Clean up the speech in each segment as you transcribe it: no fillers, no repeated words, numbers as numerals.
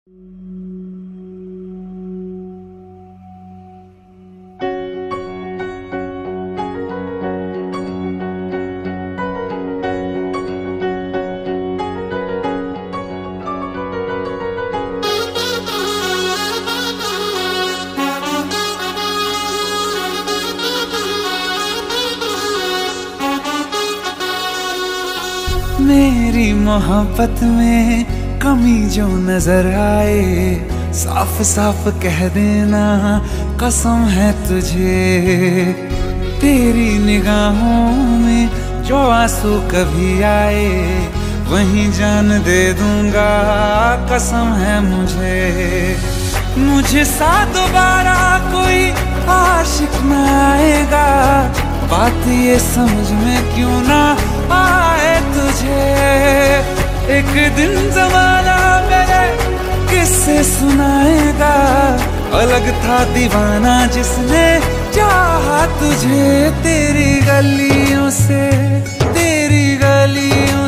मेरी मोहब्बत में कमी जो नजर आए, साफ साफ कह देना कसम है तुझे। तेरी निगाहों में जो आंसू कभी आए, वहीं जान दे दूंगा कसम है मुझे। मुझे सा दोबारा कोई आशिक न आएगा, बात ये समझ में क्यों ना आए तुझे। एक दिन जमाना मेरे किससे सुनाएगा, अलग था दीवाना जिसने चाहा तुझे। तेरी गलियों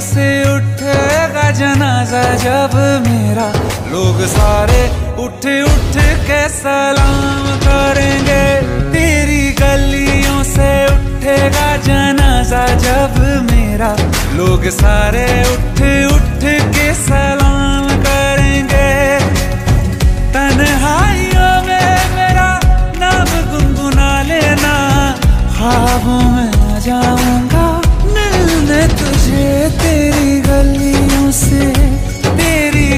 से उठेगा जनाजा जब मेरा, लोग सारे उठ उठ के सलाम करेंगे। तेरी गलियों से उठेगा जनाजा जब मेरा, लोग सारे उठ उठ के सलाम करेंगे। तन्हाइयों में मेरा नाम गुनगुना लेना, ख्वाबों में आ जाऊंगा मिलने तुझे। तेरी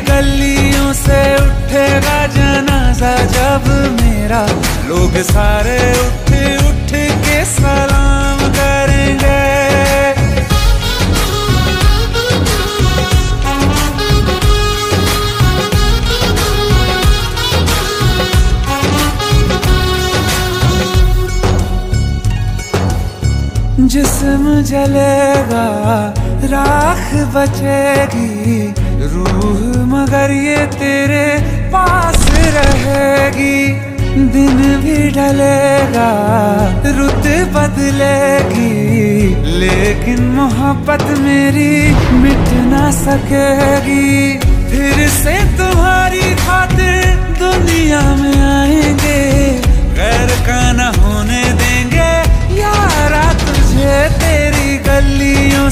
गलियों से उठेगा जनाजा जब मेरा, लोग सारे उठ उठ के सलाम करेंगे। जिस्म जलेगा राख बचेगी, रूह मगर ये तेरे पास रहेगी। दिन भी ढलेगा रुत बदलेगी, लेकिन मोहब्बत मेरी मिट ना सकेगी। फिर से तुम्हारी खातिर दुनिया में आएंगे, गैर का न होने देंगे यारा तुझे। तेरी गलियों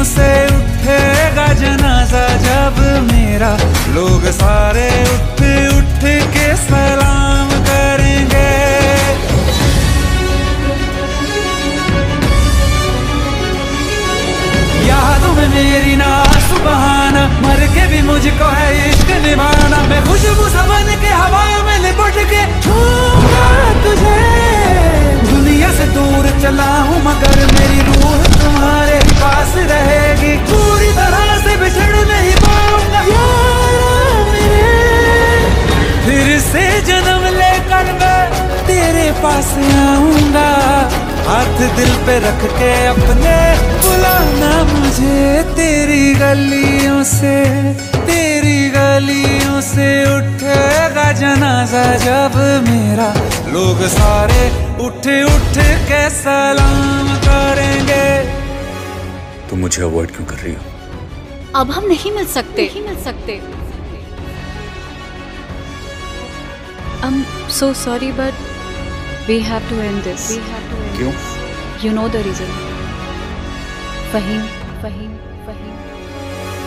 से उठेगा जनाजा जब मेरा, लोग सारे उठ उठ के सलाम करेंगे। यादों में मेरी ना सुबहाना, मर के भी मुझको है इश्क निभाना। मैं खुशबू समझ के हवा में लिपट के छूंगा तुझे। दुनिया से दूर चला हूँ मगर मेरी रूह तुम्हारे पास रहेगी। पूरी तरह से बिछड़ नहीं पाऊंगा यारा मेरे, फिर से जन्म लेकर मैं तेरे पास आऊंगा। हाथ दिल पे रख के अपने बुलाना मुझे। तेरी गलियों से उठेगा जनाजा जब मेरा, लोग सारे उठ उठ के सलाम करेंगे। तुम मुझे अवॉइड क्यों कर रही हो? अब हम नहीं मिल सकते। I'm so sorry but we have to end this. क्यों? You know the reason. Faheem.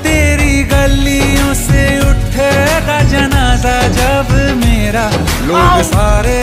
तेरी गलियों से उठेगा जनाजा जब मेरा, लोग सारे